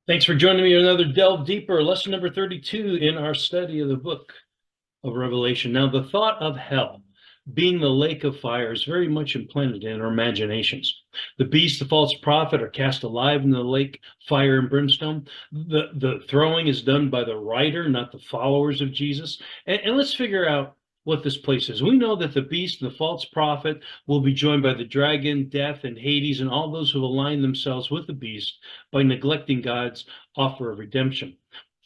Thanks for joining me on another Delve Deeper, lesson number 32 in our study of the book of Revelation. Now, the thought of hell being the lake of fire is very much implanted in our imaginations. The beast, the false prophet, are cast alive in the lake, fire and brimstone. The throwing is done by the rider, not the followers of Jesus. And let's figure out what this place is. We know that the beast and the false prophet will be joined by the dragon, death, and Hades, and all those who align themselves with the beast by neglecting God's offer of redemption.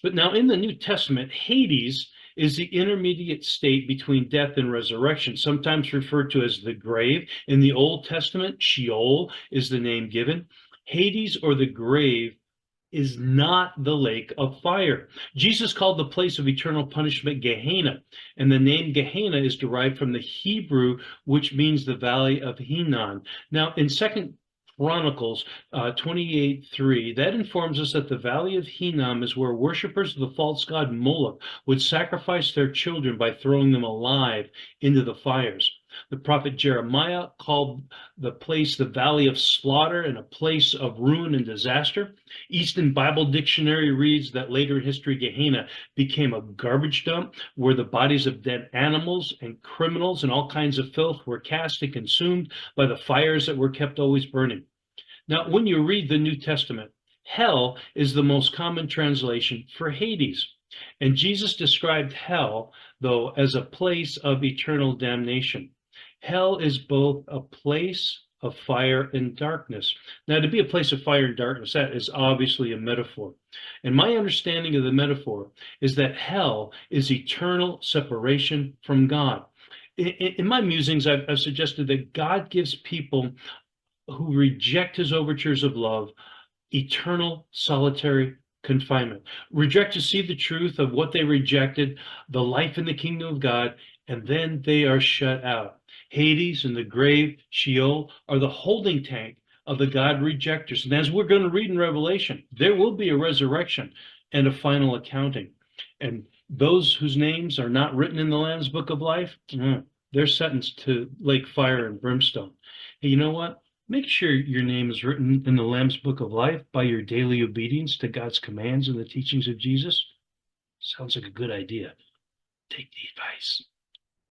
But now in the New Testament, Hades is the intermediate state between death and resurrection, sometimes referred to as the grave. In the Old Testament, Sheol is the name given. Hades, or the grave, is not the lake of fire. Jesus called the place of eternal punishment Gehenna, and the name Gehenna is derived from the Hebrew, which means the valley of Hinnom. Now, in Second Chronicles 28:3, that informs us that the valley of Hinnom is where worshippers of the false god Moloch would sacrifice their children by throwing them alive into the fires. The prophet Jeremiah called the place the valley of slaughter and a place of ruin and disaster. Easton Bible Dictionary reads that later in history, Gehenna became a garbage dump where the bodies of dead animals and criminals and all kinds of filth were cast and consumed by the fires that were kept always burning. Now, when you read the New Testament, hell is the most common translation for Hades. And Jesus described hell, though, as a place of eternal damnation. Hell is both a place of fire and darkness. Now, to be a place of fire and darkness, that is obviously a metaphor. And my understanding of the metaphor is that hell is eternal separation from God. In my musings, I've suggested that God gives people who reject his overtures of love eternal solitary confinement, reject to see the truth of what they rejected, the life in the kingdom of God, and then they are shut out. Hades and the grave, Sheol, are the holding tank of the God rejectors. And as we're going to read in Revelation, there will be a resurrection and a final accounting. And those whose names are not written in the Lamb's Book of Life, they're sentenced to lake fire and brimstone. Hey, you know what? Make sure your name is written in the Lamb's Book of Life by your daily obedience to God's commands and the teachings of Jesus. Sounds like a good idea. Take the advice.